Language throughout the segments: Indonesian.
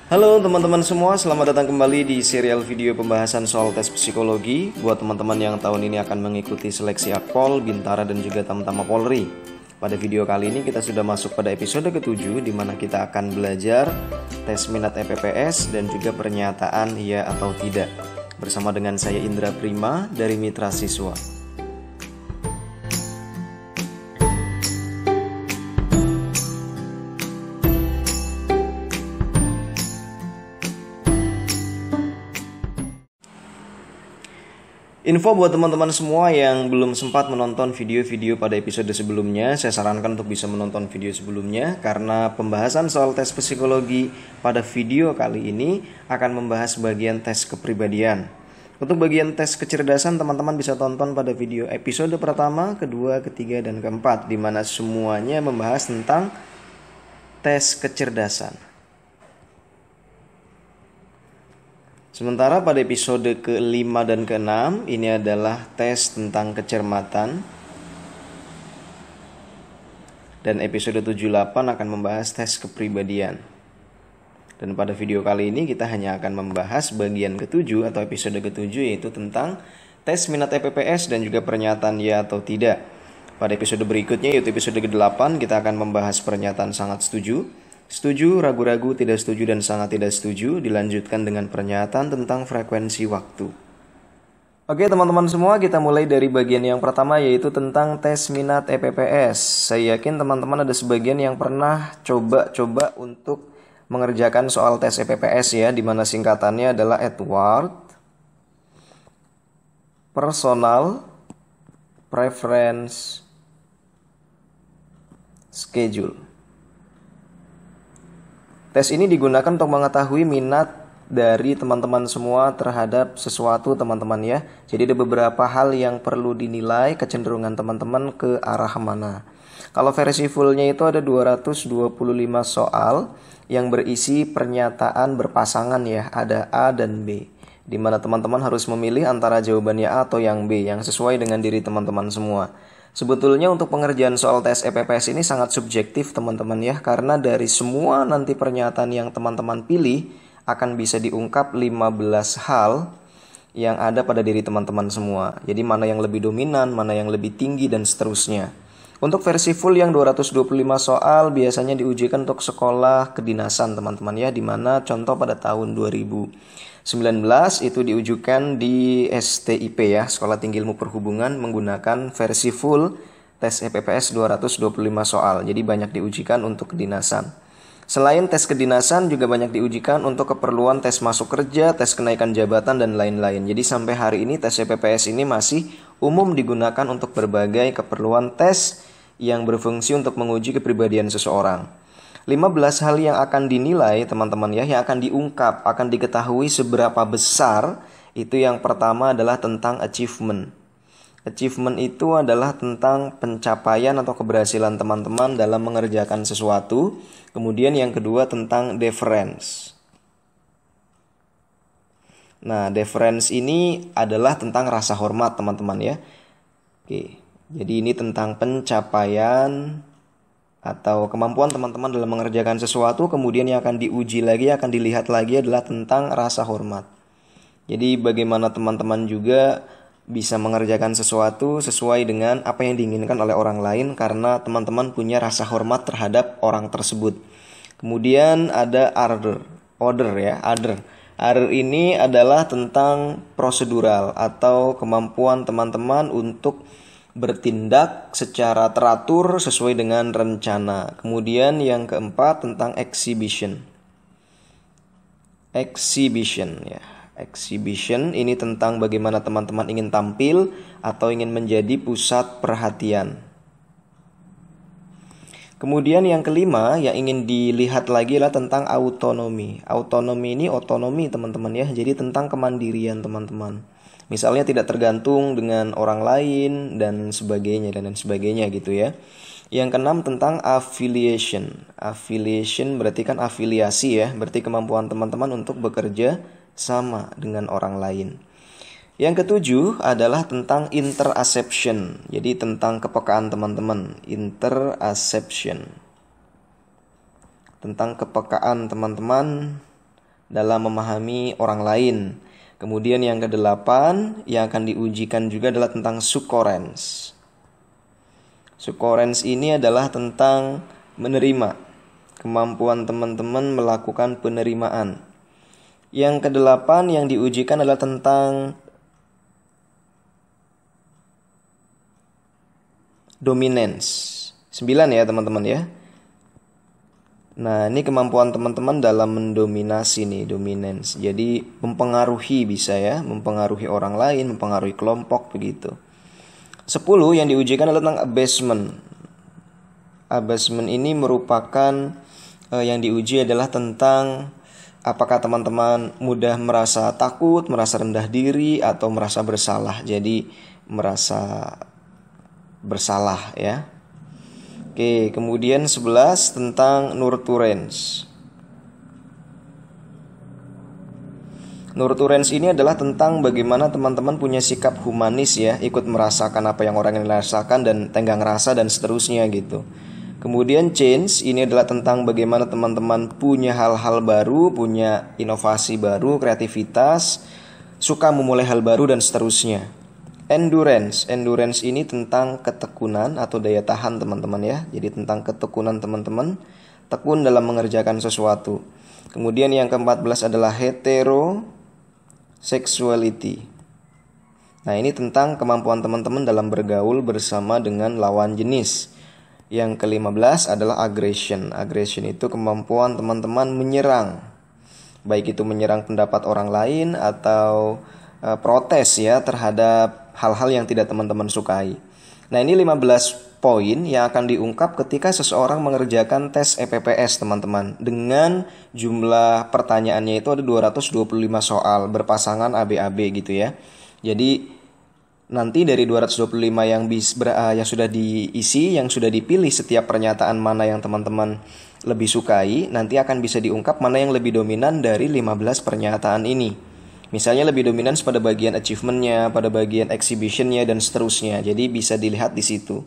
Halo teman-teman semua, selamat datang kembali di serial video pembahasan soal tes psikologi. Buat teman-teman yang tahun ini akan mengikuti seleksi Akpol, Bintara dan juga Tamtama Polri. Pada video kali ini kita sudah masuk pada episode ke-7 di mana kita akan belajar tes minat EPPS dan juga pernyataan ya atau tidak. Bersama dengan saya Indra Prima dari Mitra Siswa. Info buat teman-teman semua yang belum sempat menonton video-video pada episode sebelumnya, saya sarankan untuk bisa menonton video sebelumnya karena pembahasan soal tes psikologi pada video kali ini akan membahas bagian tes kepribadian. Untuk bagian tes kecerdasan teman-teman bisa tonton pada video episode pertama, kedua, ketiga, dan keempat di mana semuanya membahas tentang tes kecerdasan. Sementara pada episode ke-5 dan ke-6 ini adalah tes tentang kecermatan. Dan episode 7-8 akan membahas tes kepribadian. Dan pada video kali ini kita hanya akan membahas bagian ke-7 atau episode ke-7 yaitu tentang tes minat EPPS dan juga pernyataan ya atau tidak. Pada episode berikutnya yaitu episode ke-8 kita akan membahas pernyataan sangat setuju, setuju, ragu-ragu, tidak setuju, dan sangat tidak setuju. Dilanjutkan dengan pernyataan tentang frekuensi waktu. Oke teman-teman semua, kita mulai dari bagian yang pertama yaitu tentang tes minat EPPS. Saya yakin teman-teman ada sebagian yang pernah coba untuk mengerjakan soal tes EPPS ya, dimana singkatannya adalah Edward Personal Preference Schedule. Tes ini digunakan untuk mengetahui minat dari teman-teman semua terhadap sesuatu teman-teman ya. Jadi ada beberapa hal yang perlu dinilai kecenderungan teman-teman ke arah mana. Kalau versi fullnya itu ada 225 soal yang berisi pernyataan berpasangan ya. Ada A dan B. Di mana teman-teman harus memilih antara jawabannya A atau yang B yang sesuai dengan diri teman-teman semua. Sebetulnya untuk pengerjaan soal tes EPPS ini sangat subjektif teman-teman ya, karena dari semua nanti pernyataan yang teman-teman pilih akan bisa diungkap 15 hal yang ada pada diri teman-teman semua. Jadi mana yang lebih dominan, mana yang lebih tinggi dan seterusnya. Untuk versi full yang 225 soal biasanya diujikan untuk sekolah kedinasan teman-teman ya, dimana contoh pada tahun 2019 itu diujukan di STIP ya, Sekolah Tinggi Ilmu Perhubungan, menggunakan versi full tes EPPS 225 soal. Jadi banyak diujikan untuk kedinasan. Selain tes kedinasan juga banyak diujikan untuk keperluan tes masuk kerja, tes kenaikan jabatan dan lain-lain. Jadi sampai hari ini tes EPPS ini masih umum digunakan untuk berbagai keperluan tes yang berfungsi untuk menguji kepribadian seseorang. 15 hal yang akan dinilai teman-teman ya, yang akan diungkap, akan diketahui seberapa besar. Itu yang pertama adalah tentang achievement. Achievement itu adalah tentang pencapaian atau keberhasilan teman-teman dalam mengerjakan sesuatu. Kemudian yang kedua tentang deference. Nah, deference ini adalah tentang rasa hormat teman-teman ya. Oke, jadi ini tentang pencapaian atau kemampuan teman-teman dalam mengerjakan sesuatu. Kemudian yang akan diuji lagi, akan dilihat lagi adalah tentang rasa hormat. Jadi bagaimana teman-teman juga bisa mengerjakan sesuatu sesuai dengan apa yang diinginkan oleh orang lain karena teman-teman punya rasa hormat terhadap orang tersebut. Kemudian ada order ya. Order ini adalah tentang prosedural atau kemampuan teman-teman untuk bertindak secara teratur sesuai dengan rencana. Kemudian yang keempat tentang exhibition. Exhibition ini tentang bagaimana teman-teman ingin tampil atau ingin menjadi pusat perhatian. Kemudian yang kelima yang ingin dilihat lagi adalah tentang autonomi. Autonomi ini otonomi teman-teman ya, jadi tentang kemandirian teman-teman. Misalnya tidak tergantung dengan orang lain dan sebagainya gitu ya. Yang keenam tentang affiliation. Affiliation berarti kan afiliasi ya, berarti kemampuan teman-teman untuk bekerja sama dengan orang lain. Yang ketujuh adalah tentang interacception. Jadi tentang kepekaan teman-teman. Interacception. Tentang kepekaan teman-teman dalam memahami orang lain. Kemudian yang kedelapan yang akan diujikan juga adalah tentang succorens. Succorens ini adalah tentang menerima, kemampuan teman-teman melakukan penerimaan. Yang kedelapan yang diujikan adalah tentang dominance. 9 ya teman-teman ya. Nah, ini kemampuan teman-teman dalam mendominasi nih, dominance. Jadi mempengaruhi bisa ya, mempengaruhi orang lain, mempengaruhi kelompok begitu. 10 yang diujikan adalah tentang abasement. Abasement ini merupakan yang diuji adalah tentang apakah teman-teman mudah merasa takut, merasa rendah diri, atau merasa bersalah. Jadi merasa bersalah ya. Oke, kemudian 11 tentang nurturance. Nurturance ini adalah tentang bagaimana teman-teman punya sikap humanis ya, ikut merasakan apa yang orang lain rasakan dan tenggang rasa dan seterusnya gitu. Kemudian change ini adalah tentang bagaimana teman-teman punya hal-hal baru, punya inovasi baru, kreativitas, suka memulai hal baru dan seterusnya. Endurance ini tentang ketekunan atau daya tahan teman-teman ya. Jadi tentang ketekunan teman-teman, tekun dalam mengerjakan sesuatu. Kemudian yang ke-14 adalah heterosexuality. Nah, ini tentang kemampuan teman-teman dalam bergaul bersama dengan lawan jenis. Yang ke-15 adalah aggression. Aggression itu kemampuan teman-teman menyerang. Baik itu menyerang pendapat orang lain atau protes ya terhadap hal-hal yang tidak teman-teman sukai. Nah, ini 15 poin yang akan diungkap ketika seseorang mengerjakan tes EPPS teman-teman. Dengan jumlah pertanyaannya itu ada 225 soal berpasangan AB-AB gitu ya. Jadi nanti dari 225 yang sudah diisi, yang sudah dipilih setiap pernyataan mana yang teman-teman lebih sukai, nanti akan bisa diungkap mana yang lebih dominan dari 15 pernyataan ini. Misalnya lebih dominan pada bagian achievement-nya, pada bagian exhibition-nya, dan seterusnya. Jadi bisa dilihat di situ.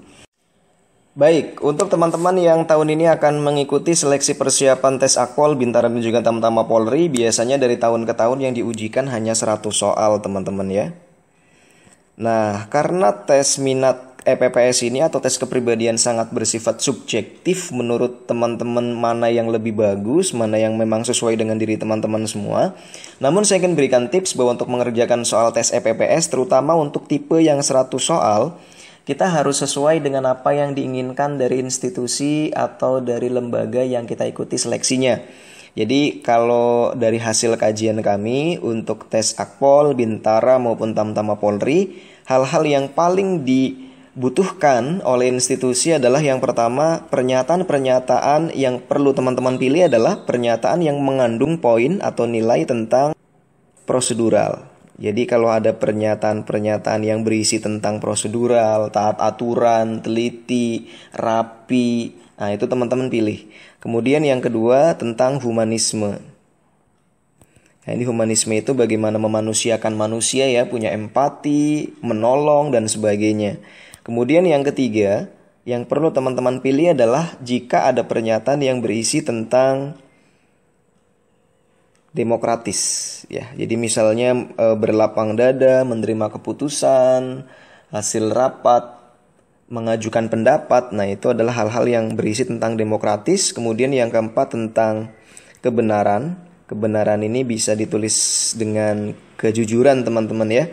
Baik, untuk teman-teman yang tahun ini akan mengikuti seleksi persiapan tes Akpol, Bintara, dan juga Tamtama Polri, biasanya dari tahun ke tahun yang diujikan hanya 100 soal teman-teman ya. Nah, karena tes minat EPPS ini atau tes kepribadian sangat bersifat subjektif menurut teman-teman mana yang lebih bagus, mana yang memang sesuai dengan diri teman-teman semua. Namun saya akan berikan tips bahwa untuk mengerjakan soal tes EPPS terutama untuk tipe yang 100 soal, kita harus sesuai dengan apa yang diinginkan dari institusi atau dari lembaga yang kita ikuti seleksinya. Jadi kalau dari hasil kajian kami untuk tes Akpol, Bintara maupun Tamtama Polri, hal-hal yang paling dibutuhkan oleh institusi adalah yang pertama, pernyataan-pernyataan yang perlu teman-teman pilih adalah pernyataan yang mengandung poin atau nilai tentang prosedural. Jadi kalau ada pernyataan-pernyataan yang berisi tentang prosedural, taat aturan, teliti, rapi, nah itu teman-teman pilih. Kemudian yang kedua tentang humanisme. Nah, ini humanisme itu bagaimana memanusiakan manusia ya, punya empati, menolong dan sebagainya. Kemudian yang ketiga, yang perlu teman-teman pilih adalah jika ada pernyataan yang berisi tentang demokratis ya. Jadi misalnya berlapang dada, menerima keputusan, hasil rapat, mengajukan pendapat. Nah, itu adalah hal-hal yang berisi tentang demokratis. Kemudian yang keempat tentang kebenaran. Kebenaran ini bisa ditulis dengan kejujuran teman-teman ya.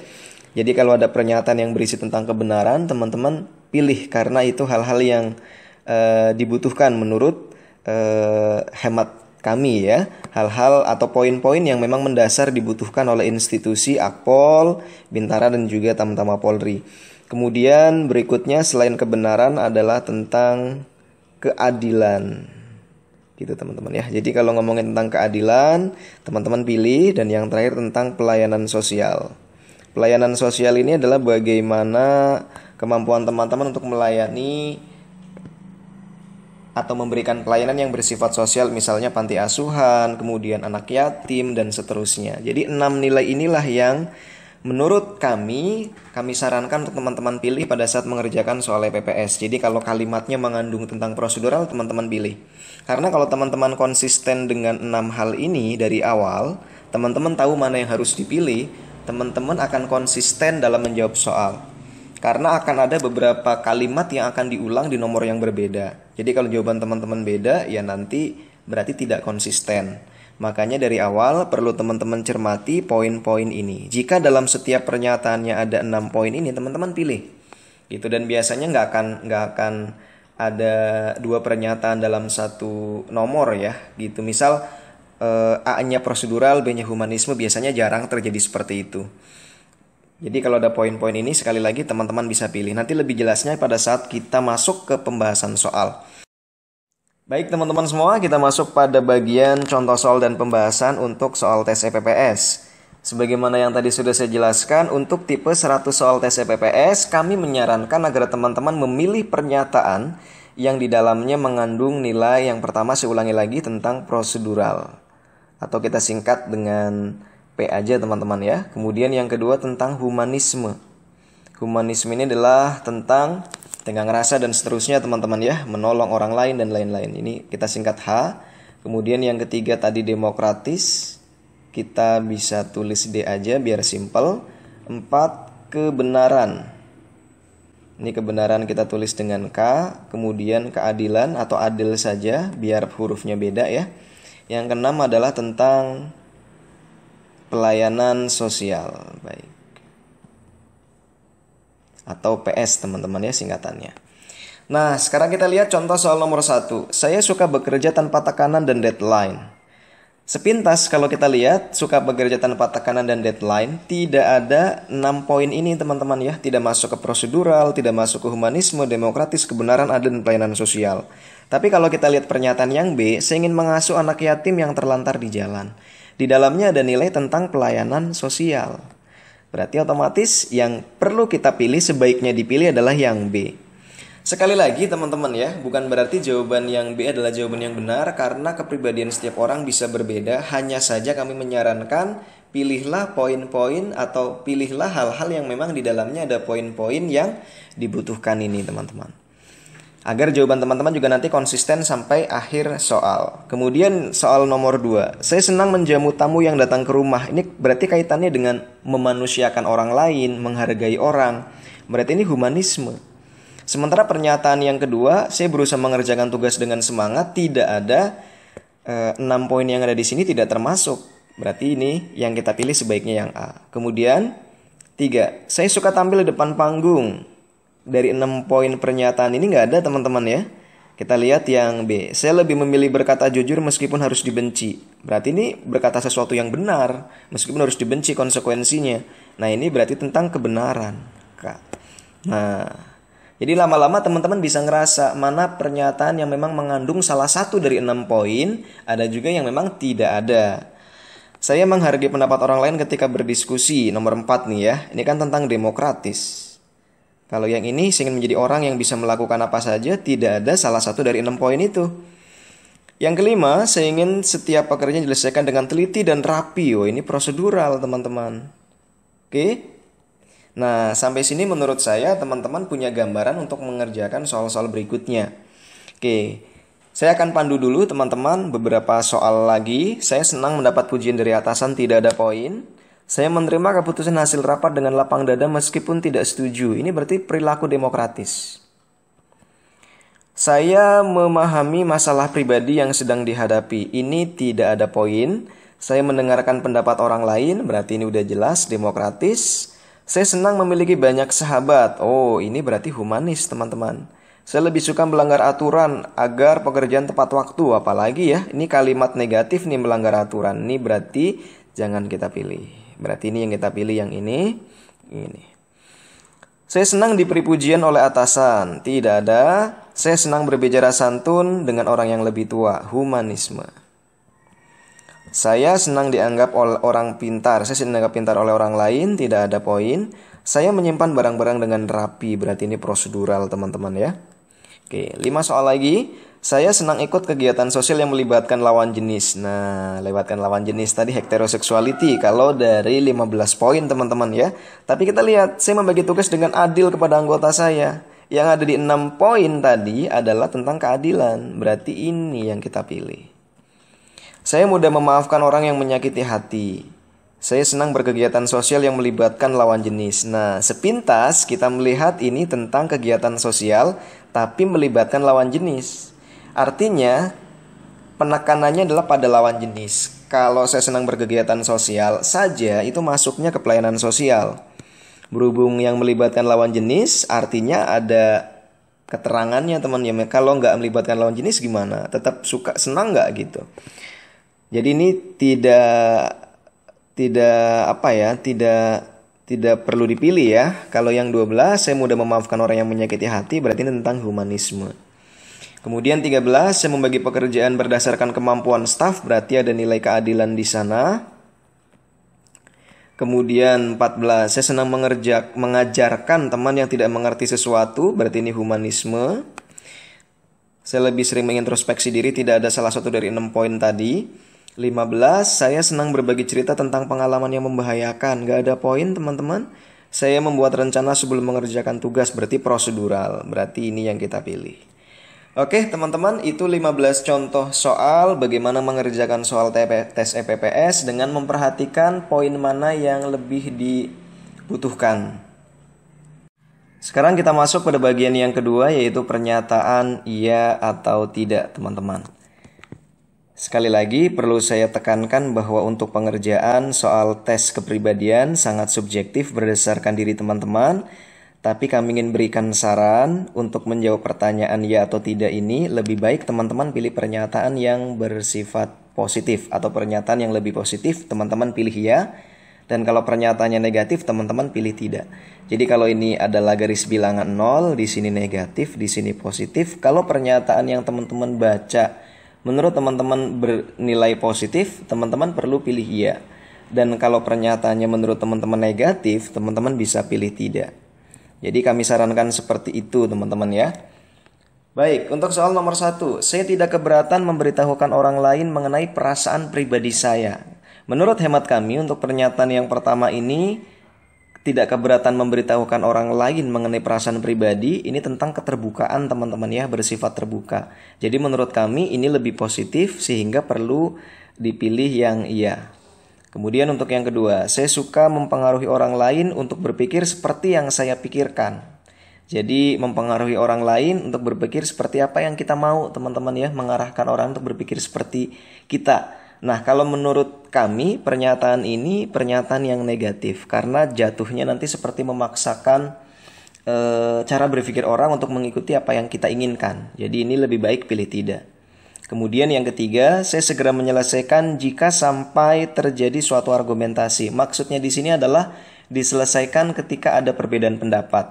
Jadi kalau ada pernyataan yang berisi tentang kebenaran, teman-teman pilih karena itu hal-hal yang dibutuhkan menurut hemat kami ya. Hal-hal atau poin-poin yang memang mendasar dibutuhkan oleh institusi Akpol, Bintara dan juga Tamtama Polri. Kemudian berikutnya selain kebenaran adalah tentang keadilan. Gitu teman-teman ya. Jadi kalau ngomongin tentang keadilan, teman-teman pilih. Dan yang terakhir tentang pelayanan sosial. Pelayanan sosial ini adalah bagaimana kemampuan teman-teman untuk melayani atau memberikan pelayanan yang bersifat sosial, misalnya panti asuhan, kemudian anak yatim dan seterusnya. Jadi 6 nilai inilah yang Menurut kami sarankan untuk teman-teman pilih pada saat mengerjakan soal PPS. Jadi kalau kalimatnya mengandung tentang prosedural, teman-teman pilih. Karena kalau teman-teman konsisten dengan 6 hal ini dari awal, teman-teman tahu mana yang harus dipilih, teman-teman akan konsisten dalam menjawab soal. Karena akan ada beberapa kalimat yang akan diulang di nomor yang berbeda. Jadi kalau jawaban teman-teman beda, ya nanti berarti tidak konsisten. Makanya dari awal perlu teman-teman cermati poin-poin ini. Jika dalam setiap pernyataannya ada 6 poin ini, teman-teman pilih. Gitu, dan biasanya nggak akan ada 2 pernyataan dalam satu nomor ya. Gitu. Misal A-nya prosedural, B-nya humanisme, biasanya jarang terjadi seperti itu. Jadi kalau ada poin-poin ini, sekali lagi teman-teman bisa pilih. Nanti lebih jelasnya pada saat kita masuk ke pembahasan soal. Baik teman-teman semua, kita masuk pada bagian contoh soal dan pembahasan untuk soal tes EPPS. Sebagaimana yang tadi sudah saya jelaskan, untuk tipe 100 soal tes EPPS, kami menyarankan agar teman-teman memilih pernyataan yang di dalamnya mengandung nilai yang pertama, saya ulangi lagi, tentang prosedural. Atau kita singkat dengan P aja teman-teman ya. Kemudian yang kedua tentang humanisme. Humanisme ini adalah tentang tenggang rasa dan seterusnya teman-teman ya, menolong orang lain dan lain-lain. Ini kita singkat H. Kemudian yang ketiga tadi demokratis, kita bisa tulis D aja biar simple. 4 kebenaran. Ini kebenaran kita tulis dengan K. Kemudian keadilan atau adil saja biar hurufnya beda ya. Yang keenam adalah tentang pelayanan sosial. Baik. Atau PS teman-teman ya singkatannya. Nah sekarang kita lihat contoh soal nomor 1. Saya suka bekerja tanpa tekanan dan deadline. Sepintas kalau kita lihat suka bekerja tanpa tekanan dan deadline, tidak ada 6 poin ini teman-teman ya. Tidak masuk ke prosedural, tidak masuk ke humanisme, demokratis, kebenaran, adil, dan pelayanan sosial. Tapi kalau kita lihat pernyataan yang B, saya ingin mengasuh anak yatim yang terlantar di jalan. Di dalamnya ada nilai tentang pelayanan sosial. Berarti otomatis yang perlu kita pilih, sebaiknya dipilih adalah yang B. Sekali lagi teman-teman ya, bukan berarti jawaban yang B adalah jawaban yang benar, karena kepribadian setiap orang bisa berbeda. Hanya saja kami menyarankan pilihlah poin-poin atau pilihlah hal-hal yang memang di dalamnya ada poin-poin yang dibutuhkan ini teman-teman. Agar jawaban teman-teman juga nanti konsisten sampai akhir soal. Kemudian soal nomor 2. Saya senang menjamu tamu yang datang ke rumah. Ini berarti kaitannya dengan memanusiakan orang lain, menghargai orang. Berarti ini humanisme. Sementara pernyataan yang kedua, saya berusaha mengerjakan tugas dengan semangat. Tidak ada 6 poin yang ada di sini tidak termasuk. Berarti ini yang kita pilih sebaiknya yang A. Kemudian 3. Saya suka tampil di depan panggung. Dari 6 poin pernyataan ini nggak ada teman-teman ya. Kita lihat yang B. Saya lebih memilih berkata jujur meskipun harus dibenci. Berarti ini berkata sesuatu yang benar meskipun harus dibenci konsekuensinya. Nah ini berarti tentang kebenaran. Nah jadi lama-lama teman-teman bisa ngerasa mana pernyataan yang memang mengandung salah satu dari 6 poin. Ada juga yang memang tidak ada. Saya menghargai pendapat orang lain ketika berdiskusi. Nomor 4 nih ya. Ini kan tentang demokratis. Kalau yang ini saya ingin menjadi orang yang bisa melakukan apa saja, tidak ada salah satu dari 6 poin itu. Yang kelima, saya ingin setiap pekerjaan diselesaikan dengan teliti dan rapi. Oh, ini prosedural teman-teman. Oke. Nah, sampai sini menurut saya teman-teman punya gambaran untuk mengerjakan soal-soal berikutnya. Oke. Saya akan pandu dulu teman-teman beberapa soal lagi. Saya senang mendapat pujian dari atasan, tidak ada poin. Saya menerima keputusan hasil rapat dengan lapang dada meskipun tidak setuju. Ini berarti perilaku demokratis. Saya memahami masalah pribadi yang sedang dihadapi. Ini tidak ada poin. Saya mendengarkan pendapat orang lain. Berarti ini udah jelas demokratis. Saya senang memiliki banyak sahabat. Oh, ini berarti humanis teman-teman. Saya lebih suka melanggar aturan agar pekerjaan tepat waktu. Apalagi ya, ini kalimat negatif nih, melanggar aturan. Ini berarti jangan kita pilih. Berarti ini yang kita pilih, yang ini. Saya senang diberi pujian oleh atasan. Tidak ada. Saya senang berbicara santun dengan orang yang lebih tua. Humanisme. Saya senang dianggap orang pintar. Saya senang dianggap pintar oleh orang lain. Tidak ada poin. Saya menyimpan barang-barang dengan rapi. Berarti ini prosedural teman-teman ya. Oke, 5 soal lagi. Saya senang ikut kegiatan sosial yang melibatkan lawan jenis. Nah, melibatkan lawan jenis tadi heterosexuality kalau dari 15 poin teman-teman ya. Tapi kita lihat, saya membagi tugas dengan adil kepada anggota saya. Yang ada di 6 poin tadi adalah tentang keadilan. Berarti ini yang kita pilih. Saya mudah memaafkan orang yang menyakiti hati. Saya senang berkegiatan sosial yang melibatkan lawan jenis. Nah, sepintas kita melihat ini tentang kegiatan sosial tapi melibatkan lawan jenis. Artinya, penekanannya adalah pada lawan jenis. Kalau saya senang berkegiatan sosial saja, itu masuknya ke pelayanan sosial. Berhubung yang melibatkan lawan jenis, artinya ada keterangannya teman ya. Kalau nggak melibatkan lawan jenis gimana? Tetap senang nggak gitu? Jadi ini tidak perlu dipilih ya. Kalau yang 12, saya mudah memaafkan orang yang menyakiti hati, berarti ini tentang humanisme. Kemudian 13, saya membagi pekerjaan berdasarkan kemampuan staf, berarti ada nilai keadilan di sana. Kemudian 14, saya senang mengajarkan teman yang tidak mengerti sesuatu, berarti ini humanisme. Saya lebih sering mengintrospeksi diri, tidak ada salah satu dari 6 poin tadi. 15, saya senang berbagi cerita tentang pengalaman yang membahayakan, gak ada poin teman-teman. Saya membuat rencana sebelum mengerjakan tugas, berarti prosedural, berarti ini yang kita pilih. Oke teman-teman, itu 15 contoh soal bagaimana mengerjakan soal tes EPPS dengan memperhatikan poin mana yang lebih dibutuhkan. Sekarang kita masuk pada bagian yang kedua, yaitu pernyataan iya atau tidak teman-teman. Sekali lagi perlu saya tekankan bahwa untuk pengerjaan soal tes kepribadian sangat subjektif berdasarkan diri teman-teman. Tapi kami ingin berikan saran untuk menjawab pertanyaan ya atau tidak ini, lebih baik teman-teman pilih pernyataan yang bersifat positif atau pernyataan yang lebih positif, teman-teman pilih ya. Dan kalau pernyataannya negatif, teman-teman pilih tidak. Jadi kalau ini adalah garis bilangan 0, di sini negatif, di sini positif. Kalau pernyataan yang teman-teman baca menurut teman-teman bernilai positif, teman-teman perlu pilih ya. Dan kalau pernyataannya menurut teman-teman negatif, teman-teman bisa pilih tidak. Jadi kami sarankan seperti itu teman-teman ya. Baik, untuk soal nomor 1, saya tidak keberatan memberitahukan orang lain mengenai perasaan pribadi saya. Menurut hemat kami, untuk pernyataan yang pertama ini, tidak keberatan memberitahukan orang lain mengenai perasaan pribadi, ini tentang keterbukaan teman-teman ya, bersifat terbuka. Jadi menurut kami ini lebih positif sehingga perlu dipilih yang iya. Kemudian untuk yang kedua, saya suka mempengaruhi orang lain untuk berpikir seperti yang saya pikirkan. Jadi mempengaruhi orang lain untuk berpikir seperti apa yang kita mau teman-teman ya, mengarahkan orang untuk berpikir seperti kita. Nah kalau menurut kami pernyataan ini pernyataan yang negatif karena jatuhnya nanti seperti memaksakan cara berpikir orang untuk mengikuti apa yang kita inginkan. Jadi ini lebih baik pilih tidak. Kemudian yang ketiga, saya segera menyelesaikan jika sampai terjadi suatu argumentasi. Maksudnya di sini adalah diselesaikan ketika ada perbedaan pendapat.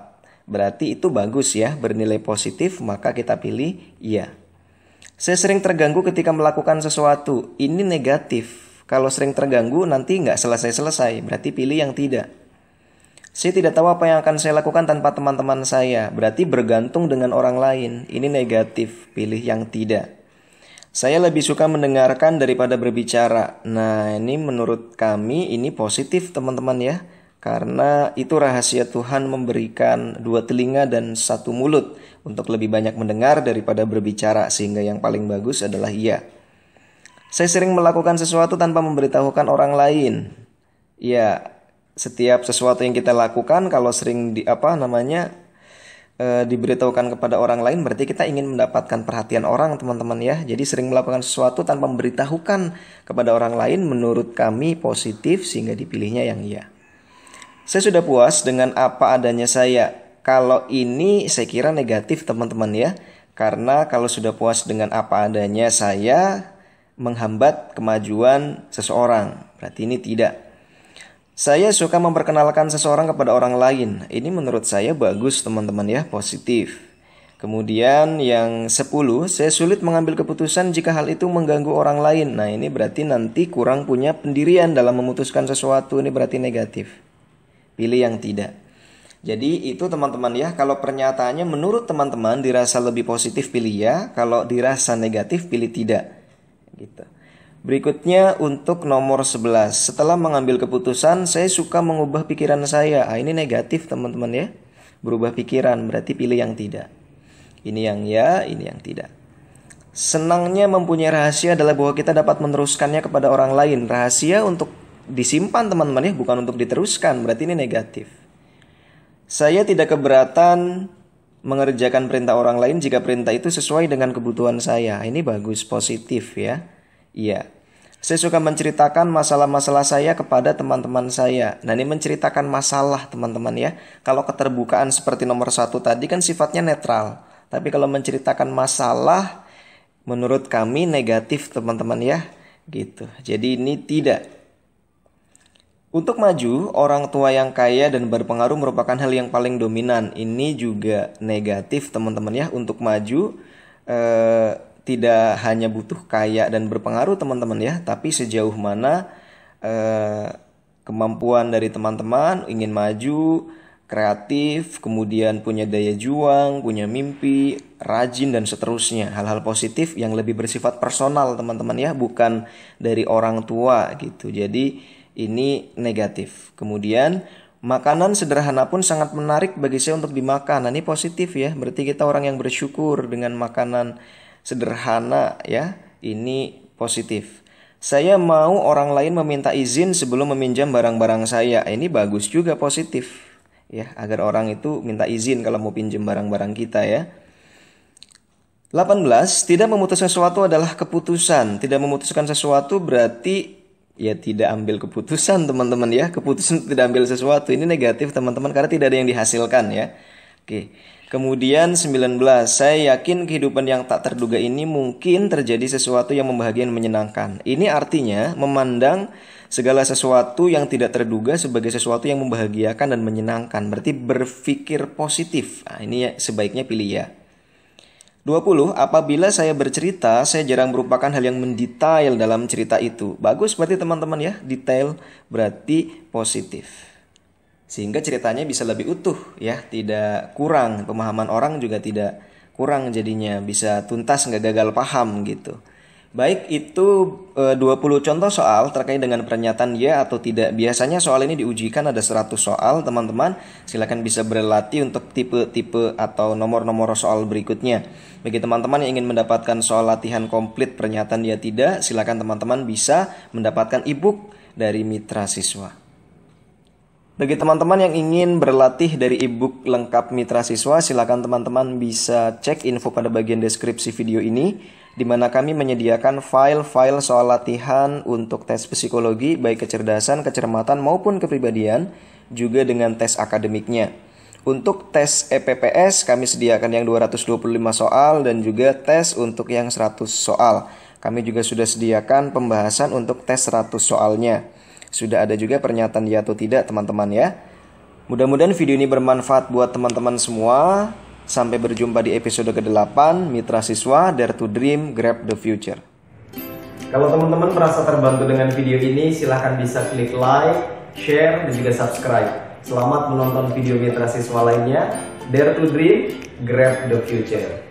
Berarti itu bagus ya, bernilai positif, maka kita pilih iya. Saya sering terganggu ketika melakukan sesuatu. Ini negatif. Kalau sering terganggu nanti nggak selesai-selesai, berarti pilih yang tidak. Saya tidak tahu apa yang akan saya lakukan tanpa teman-teman saya. Berarti bergantung dengan orang lain. Ini negatif, pilih yang tidak. Saya lebih suka mendengarkan daripada berbicara. Nah, ini menurut kami ini positif teman-teman ya. Karena itu rahasia Tuhan memberikan 2 telinga dan 1 mulut untuk lebih banyak mendengar daripada berbicara. Sehingga yang paling bagus adalah iya. Saya sering melakukan sesuatu tanpa memberitahukan orang lain. Ya, setiap sesuatu yang kita lakukan kalau sering diberitahukan kepada orang lain berarti kita ingin mendapatkan perhatian orang teman-teman ya. Jadi sering melakukan sesuatu tanpa memberitahukan kepada orang lain menurut kami positif sehingga dipilihnya yang iya. Saya sudah puas dengan apa adanya saya. Kalau ini saya kira negatif teman-teman ya. Karena kalau sudah puas dengan apa adanya saya menghambat kemajuan seseorang. Berarti ini tidak. Saya suka memperkenalkan seseorang kepada orang lain. Ini menurut saya bagus teman-teman ya, positif. Kemudian yang 10, saya sulit mengambil keputusan jika hal itu mengganggu orang lain. Nah ini berarti nanti kurang punya pendirian dalam memutuskan sesuatu. Ini berarti negatif. Pilih yang tidak. Jadi itu teman-teman ya, kalau pernyataannya menurut teman-teman dirasa lebih positif pilih ya, kalau dirasa negatif pilih tidak. Gitu. Berikutnya untuk nomor 11. Setelah mengambil keputusan, saya suka mengubah pikiran saya. Ini negatif teman-teman ya. Berubah pikiran berarti pilih yang tidak. Ini yang ya, ini yang tidak. Senangnya mempunyai rahasia adalah bahwa kita dapat meneruskannya kepada orang lain. Rahasia untuk disimpan teman-teman ya, bukan untuk diteruskan. Berarti ini negatif. Saya tidak keberatan mengerjakan perintah orang lain jika perintah itu sesuai dengan kebutuhan saya. Ini bagus, positif ya. Iya. Saya suka menceritakan masalah-masalah saya kepada teman-teman saya. Nah, ini menceritakan masalah teman-teman ya. Kalau keterbukaan seperti nomor 1 tadi kan sifatnya netral. Tapi kalau menceritakan masalah menurut kami negatif teman-teman ya. Gitu. Jadi ini tidak. Untuk maju, orang tua yang kaya dan berpengaruh merupakan hal yang paling dominan. Ini juga negatif teman-teman ya. Untuk maju tidak hanya butuh kaya dan berpengaruh teman-teman ya. Tapi sejauh mana kemampuan dari teman-teman ingin maju, kreatif, kemudian punya daya juang, punya mimpi, rajin dan seterusnya. Hal-hal positif yang lebih bersifat personal teman-teman ya. Bukan dari orang tua gitu. Jadi ini negatif. Kemudian makanan sederhana pun sangat menarik bagi saya untuk dimakan. Nah, ini positif ya. Berarti kita orang yang bersyukur dengan makanan sederhana ya. Ini positif. Saya mau orang lain meminta izin sebelum meminjam barang-barang saya. Ini bagus juga, positif ya. Agar orang itu minta izin kalau mau pinjam barang-barang kita ya. 18. Tidak memutuskan sesuatu adalah keputusan. Tidak memutuskan sesuatu berarti ya tidak ambil keputusan teman-teman ya. Keputusan tidak ambil sesuatu. Ini negatif teman-teman karena tidak ada yang dihasilkan ya. Oke. Kemudian 19. Saya yakin kehidupan yang tak terduga ini mungkin terjadi sesuatu yang membahagiakan dan menyenangkan. Ini artinya memandang segala sesuatu yang tidak terduga sebagai sesuatu yang membahagiakan dan menyenangkan. Berarti berpikir positif. Nah, ini sebaiknya pilih ya. 20. Apabila saya bercerita, saya jarang merupakan hal yang mendetail dalam cerita itu. Bagus berarti teman-teman ya, detail berarti positif. Sehingga ceritanya bisa lebih utuh ya, tidak kurang. Pemahaman orang juga tidak kurang jadinya, bisa tuntas nggak gagal paham gitu. Baik, itu 20 contoh soal terkait dengan pernyataan ya atau tidak. Biasanya soal ini diujikan ada 100 soal teman-teman. Silakan bisa berlatih untuk tipe-tipe atau nomor-nomor soal berikutnya. Bagi teman-teman yang ingin mendapatkan soal latihan komplit pernyataan ya tidak, silakan teman-teman bisa mendapatkan e-book dari Mitra Siswa. Bagi teman-teman yang ingin berlatih dari e-book lengkap Mitra Siswa, silakan teman-teman bisa cek info pada bagian deskripsi video ini, di mana kami menyediakan file-file soal latihan untuk tes psikologi, baik kecerdasan, kecermatan maupun kepribadian, juga dengan tes akademiknya. Untuk tes EPPS kami sediakan yang 225 soal dan juga tes untuk yang 100 soal. Kami juga sudah sediakan pembahasan untuk tes 100 soalnya. Sudah ada juga pernyataan ya atau tidak teman-teman ya. Mudah-mudahan video ini bermanfaat buat teman-teman semua. Sampai berjumpa di episode ke-8 Mitra Siswa, Dare to Dream, Grab the Future. Kalau teman-teman merasa terbantu dengan video ini, silahkan bisa klik like, share, dan juga subscribe. Selamat menonton video Mitra Siswa lainnya. Dare to Dream, Grab the Future.